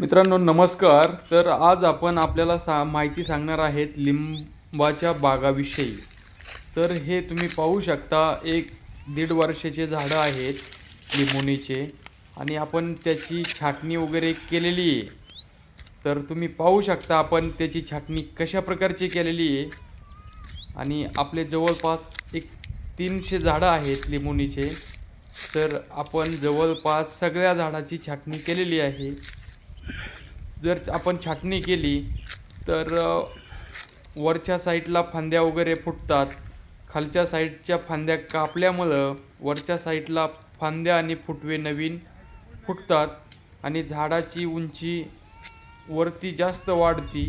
मित्रांनो नमस्कार. तर आज आपण आपल्याला माहिती सांगणार आहेत लिंबाच्या बागाविषयी. तर हे तुम्ही पाहू शकता, एक दीड वर्षाचे झाडं आहेत लिंबुनीचे आणि आपण त्याची छाटणी वगैरे केलेली आहे. तर तुम्ही पाहू शकता आपण त्याची छाटणी कशा प्रकारची केलेली आहे. आणि आपले जवळपास एक 300 झाडं आहेत लिंबुनीचे. तर आपण जवळपास सगळ्या झाडाची छाटणी केलेली आहे. जर आपण छाटणी केली तर वरच्या साईडला फांद्या वगैरे फुटतात. खालच्या साईडच्या फांद्या कापल्यामुळं वरच्या साईडला फांद्या आणि फुटवे नवीन फुटतात आणि झाडाची उंची वरती जास्त वाढती.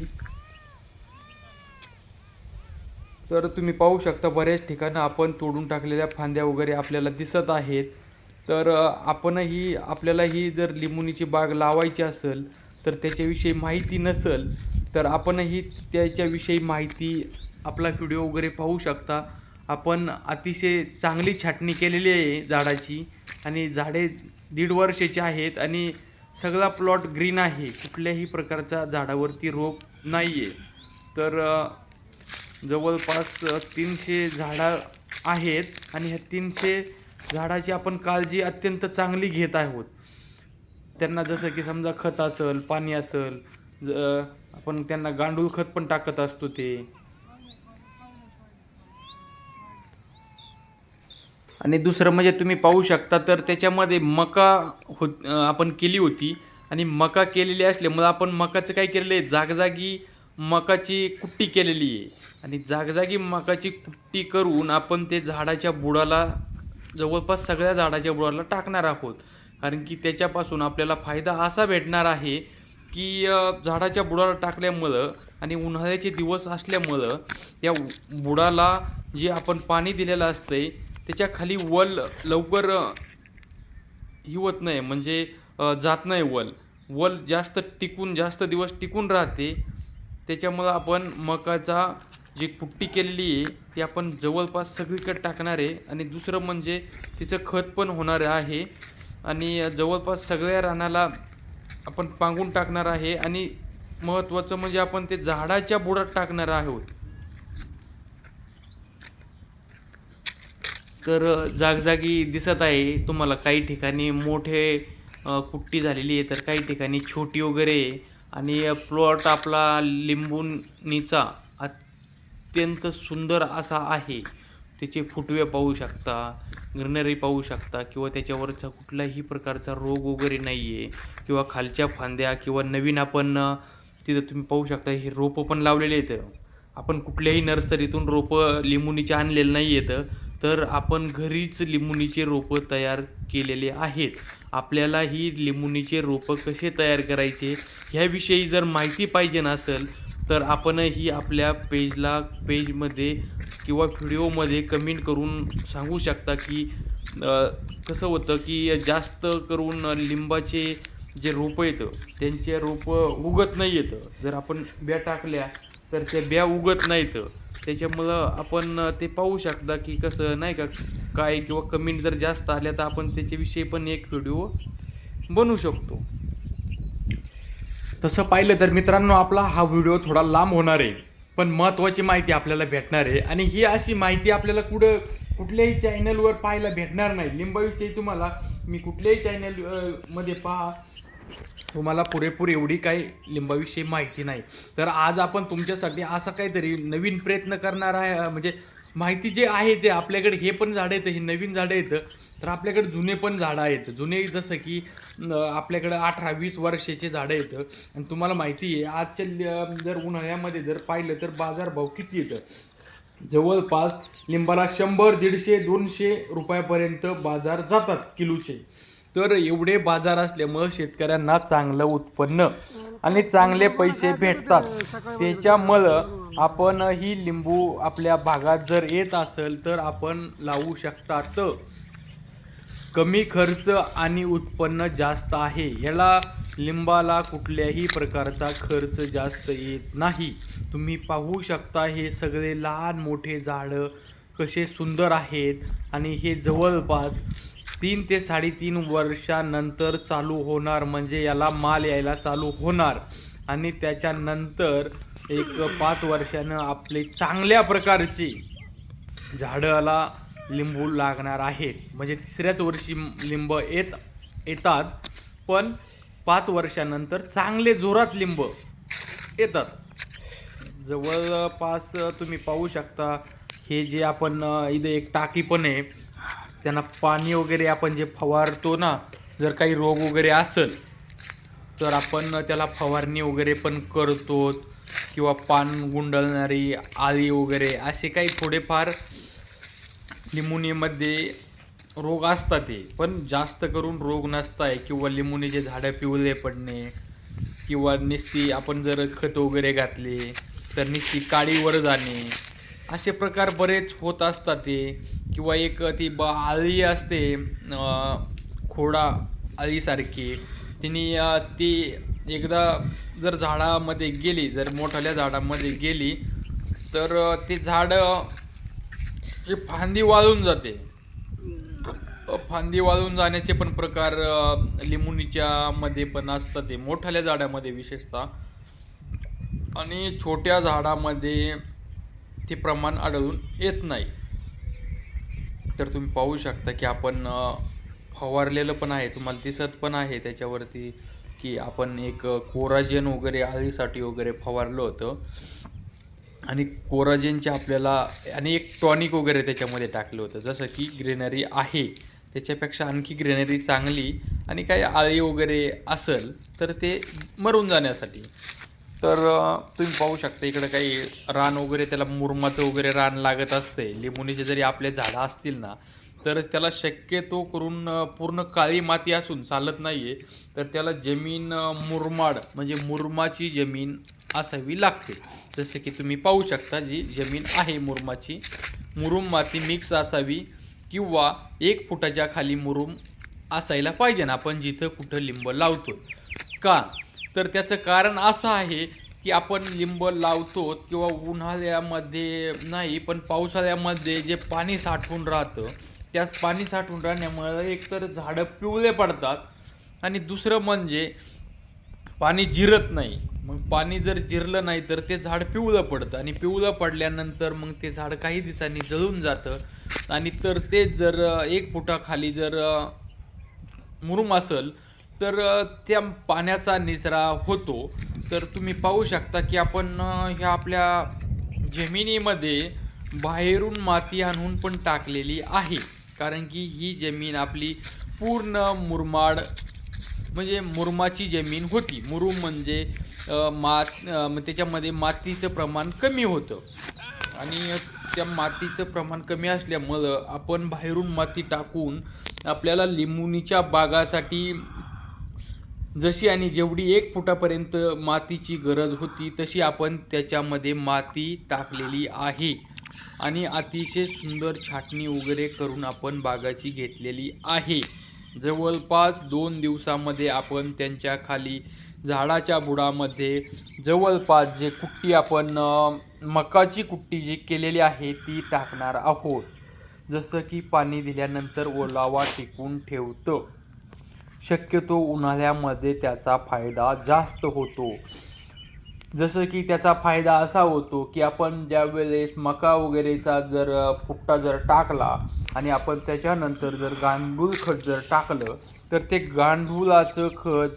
तर तुम्ही पाहू शकता बऱ्याच ठिकाणं आपण तोडून टाकलेल्या फांद्या वगैरे आपल्याला दिसत आहेत. तर आपल्यालाही जर लिंबुनीची बाग लावायची असेल तर त्याच्याविषयी माहिती नसेल तर आपणही त्याच्याविषयी माहिती आपला व्हिडिओ वगैरे पाहू शकता. आपण अतिशय चांगली छाटणी केलेली आहे झाडाची आणि झाडे दीड वर्षाची आहेत आणि सगळा प्लॉट ग्रीन आहे. कुठल्याही प्रकारचा झाडावरती रोग नाही आहे. तर जवळपास 300 झाडं आहेत आणि ह्या 300 झाडाची आपण काळजी अत्यंत चांगली घेत आहोत. त्यांना जसं की समजा खत असेल, पाणी असेल, आपण त्यांना गांडूळ खत पण टाकत असतो ते. आणि दुसरं म्हणजे तुम्ही पाहू शकता तर त्याच्यामध्ये मका आपण केली होती आणि मका केलेली असल्यामुळे आपण मकाचं काय केलेलं आहे, जागजागी मकाची कुट्टी केलेली आहे आणि जागजागी मकाची कुट्टी करून आपण ते झाडाच्या बुडाला जवळपास सगळ्या झाडाच्या बुडाला टाकणार आहोत. कारण की त्याच्यापासून आपल्याला फायदा असा भेटणार आहे की झाडाच्या बुडाला टाकल्यामुळं आणि उन्हाळ्याचे दिवस असल्यामुळं त्या बुडाला जे आपण पाणी दिलेलं असतंय त्याच्या खाली वल लवकर ही होत नाही, म्हणजे जात नाही वल जास्त जास्त दिवस टिकून राहते. त्याच्यामुळं आपण मकाचा जी कुट्टी केलेली आहे ती आपण जवळपास सगळीकडे टाकणार आहे आणि दुसरं म्हणजे तिचं खत पण होणार आहे आणि जवळपास सगळ्या रानाला आपण पांगून टाकणार आहे आणि महत्त्वाचं म्हणजे आपण ते झाडाच्या बुडात टाकणार आहोत. तर जागजागी दिसत आहे तुम्हाला, काही ठिकाणी मोठे कुट्टी झालेली आहे तर काही ठिकाणी छोटी वगैरे आहे. आणि प्लॉट आपला लिंबुनीचा अत्यंत सुंदर असा आहे. त्याचे फुटवे पाहू शकता, ग्रीनरी पाहू शकता किंवा त्याच्यावरचा कुठल्याही प्रकारचा रोग वगैरे नाही आहे किंवा खालच्या फांद्या किंवा नवीन आपण तिथं तुम्ही पाहू शकता हे रोपं पण लावलेले आहेत. आपण कुठल्याही नर्सरीतून रोपं लिंबुनीचे आणलेलं नाही आहेत, तर आपण घरीच लिंबुनीचे रोपं तयार केलेले आहेत. आपल्याला ही लिंबुनीचे रोपं कसे तयार करायचे ह्याविषयी जर माहिती पाहिजे नसेल तर आपणही आपल्या पेजमध्ये किंवा व्हिडिओमध्ये कमेंट करून सांगू शकता की कसं होतं की जास्त करून लिंबाचे जे रोपं येतं त्यांचे रोपं उगत नाही येतं. जर आपण बिया टाकल्या तर त्या बिया उगत नाहीत. त्याच्यामुळं आपण ते पाहू शकता की कसं नाही का, काय किंवा कमेंट जर जास्त आल्या तर आपण त्याच्याविषयी पण एक व्हिडिओ बनवू शकतो. तसं पाहिलं तर मित्रांनो आपला हा व्हिडिओ थोडा लांब होणार आहे, पण महत्त्वाची माहिती आपल्याला भेटणार आहे आणि ही अशी माहिती आपल्याला कुठल्याही चॅनलवर पाहायला भेटणार नाही. लिंबाविषयी तुम्हाला मी कुठल्याही चॅनल मध्ये पहा, तुम्हाला पुरेपूर एवढी काही लिंबाविषयी माहिती नाही. तर आज आपण तुमच्यासाठी असा काहीतरी नवीन प्रयत्न करणार आहे. म्हणजे माहिती जे आहे ते आपल्याकडे हे पण झाडं येतं, हे नवीन झाडं येतं, तर आपल्याकडे जुने पण झाडं आहेत. जुने जसं की आपल्याकडे 18-20 वर्षाचे झाडं येतं आणि तुम्हाला माहिती आहे आजच्या जर उन्हाळ्यामध्ये जर पाहिलं तर बाजारभाव किती येतं. जवळपास लिंबाला 100, 150, 200 रुपयापर्यंत बाजार जातात किलोचे. तर एवढे बाजार असल्यामुळं शेतकऱ्यांना चांगलं उत्पन्न आणि चांगले पैसे भेटतात. त्याच्यामुळं आपण ही लिंबू आपल्या भागात जर येत असेल तर आपण लावू शकतात. कमी खर्च आणि उत्पन्न जास्त आहे. ह्याला लिंबाला कुठल्याही प्रकारचा खर्च जास्त येत नाही. तुम्ही पाहू शकता हे सगळे लहान मोठे झाडं कसे सुंदर आहेत आणि हे जवळपास 3 ते 3.5 वर्षानंतर चालू होणार, म्हणजे याला माल यायला चालू होणार आणि त्याच्यानंतर एक 5 वर्षानं आपले चांगल्या प्रकारची झाडाला लिंबू लागणार आहेत. म्हणजे 3ऱ्याच वर्षी लिंब येतात, पण 5 वर्षानंतर चांगले जोरात लिंब येतात. जवळपास तुम्ही पाहू शकता, हे जे आपण इथे एक टाकी पण आहे, त्यांना पाणी वगैरे आपण जे फवारतो ना, जर काही रोग वगैरे असेल तर आपण त्याला फवारणी वगैरे पण करतो, किंवा पान गुंडळणारी आळी वगैरे असे काही थोडेफार लिंबुनीमध्ये रोग असतात. ते पण जास्त करून रोग नसताय, किंवा लिंबुनीचे झाडं पिवळे पडणे, किंवा नुसती आपण जर खत वगैरे घातले तर नुसती काळीवर जाणे, असे प्रकार बरेच होत असतात. ते किंवा एक ती आळी असते, खोडा आळीसारखी, तिने ती एकदा जर झाडामध्ये गेली, जर मोठ्या झाडामध्ये गेली तर ते झाड ची फांदी वाळून जाते. फांदी वाळून जाण्याचे पण प्रकार लिंबुनीच्या मध्ये पण असतात, ते मोठ्या झाडामध्ये विशेषतः, आणि छोट्या झाडामध्ये ते प्रमाण आढळून येत नाही. तर तुम्ही पाहू शकता की आपण फवारलेलं पण आहे, तुम्हाला दिसत पण आहे त्याच्यावरती की आपण एक कोराजेन वगैरे आळीसाठी वगैरे फवारलं होतं, आणि कोराजेनचे आपल्याला आणि एक टॉनिक वगैरे त्याच्यामध्ये टाकलं होतं. जसं की ग्रीनरी आहे त्याच्यापेक्षा आणखी ग्रीनरी चांगली, आणि काही आळी वगैरे असेल तर ते मरून जाण्यासाठी. तर तुम्ही पाहू शकता इकडं काही रान वगैरे, त्याला मुरमाचं वगैरे रान लागत असते. लिंबुनीचे जरी आपले झाडं असतील ना, तर त्याला शक्यतो करून पूर्ण काळी माती असून चालत नाही आहे, तर त्याला जमीन मुरमाड म्हणजे मुरमाची जमीन असावी लागते. जसं की तुम्ही पाहू शकता, जी जमीन आहे मुरमाची, मुरुम माती मिक्स असावी, किंवा 1 फुटाच्या खाली मुरुम असायला पाहिजे ना आपण जिथं कुठं लिंब लावतो. का तर त्याचं कारण असं आहे की आपण लिंब लावतो किंवा उन्हाळ्यामध्ये नाही, पण पावसाळ्यामध्ये जे पाणी साठवून राहतं, त्या पाणी साठवून राहण्यामुळे एकतर झाडं पिवळे पडतात, आणि दुसरं म्हणजे पाणी जिरत नाही. मग पाणी जर जिरलं नाही तर ते झाड पिवळं पडतं, आणि पिवळं पडल्यानंतर मग ते झाड काही दिवसांनी जळून जातं. आणि तर ते जर 1 फुटाखाली जर मुरुम असेल तर त्या पाण्याचा निचरा होतो. तर तुम्ही पाहू शकता की आपण ह्या आपल्या जमिनीमध्ये बाहेरून माती आणून पण टाकलेली आहे, कारण की ही जमीन आपली पूर्ण मुरमाड म्हणजे मुरमाची जमीन होती. मुरुम म्हणजे त्याच्यामध्ये मातीचं प्रमाण कमी होतं, आणि त्या मातीचं प्रमाण कमी असल्यामुळं आपण बाहेरून माती टाकून आपल्याला लिंबुनीच्या बागासाठी जशी आणि जेवढी 1 फुटापर्यंत मातीची गरज होती तशी आपण त्याच्यामध्ये माती टाकलेली आहे, आणि अतिशय सुंदर छाटणी वगैरे करून आपण बागाची घेतलेली आहे. जवळपास 2 दिवसामध्ये आपण त्यांच्या खाली झाडाच्या बुडामध्ये जवळपास जे कुट्टी आपण मकाची कुट्टी जी केलेली आहे ती टाकणार आहोत. जसं की पाणी दिल्यानंतर ओलावा टिकून ठेवतं. शक्यतो उन्हाळ्यामध्ये त्याचा फायदा जास्त होतो. जसं की त्याचा फायदा असा होतो की आपण ज्या वेळेस मका वगैरेचा जर फुट्टा जर टाकला, आणि आपण त्याच्यानंतर जर गांडूळ खत जर टाकलं, तर ते गांडुळाचं खत,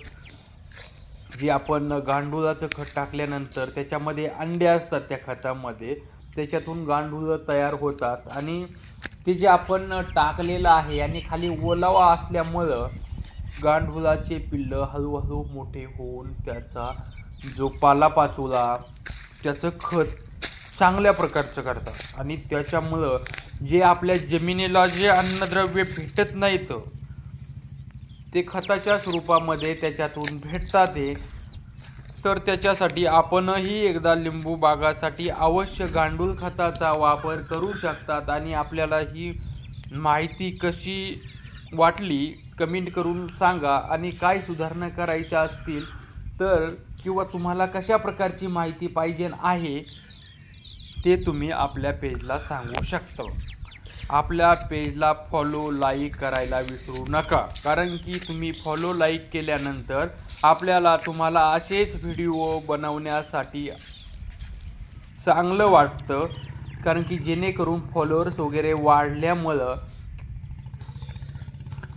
जे आपण गांडुळाचं खत टाकल्यानंतर त्याच्यामध्ये अंडे असतात त्या खतामध्ये, त्याच्यातून गांडूळं तयार होतात, आणि ते जे आपण टाकलेलं आहे आणि खाली ओलावा असल्यामुळं गांडुळाचे पिल्लं हळूहळू मोठे होऊन त्याचा जो पालापाचोळा, त्याचं खत चांगल्या प्रकारचं करतात, आणि त्याच्यामुळं जे आपल्या जमिनीला जे अन्नद्रव्य भेटत नाहीत ते खताच्या स्वरूपामध्ये त्याच्यातून भेटतात. ते तर त्याच्यासाठी आपणही एकदा लिंबू बागासाठी अवश्य गांडूळ खताचा वापर करू शकतात. आणि आपल्याला ही माहिती कशी वाटली कमेंट करून सांगा, आणि काय सुधारणा करायच्या असतील तर, किंवा तुम्हाला कशा प्रकारची माहिती पाहिजे आहे ते तुम्ही आपल्या पेजला सांगू शकता. आपल्या पेजला फॉलो लाईक करायला विसरू नका, कारण की तुम्ही फॉलो लाईक केल्यानंतर आपल्याला तुम्हाला असेच व्हिडिओ बनवण्यासाठी चांगलं वाटतं, कारण की जेणेकरून फॉलोअर्स वगैरे वाढल्यामुळं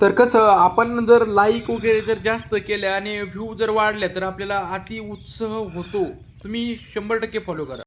तर कसं आपण जर लाईक वगैरे जर जास्त केल्या आणि व्ह्यू जर वाढल्या तर आपल्याला अति उत्साह होतो. तुम्ही 100% फॉलो करा.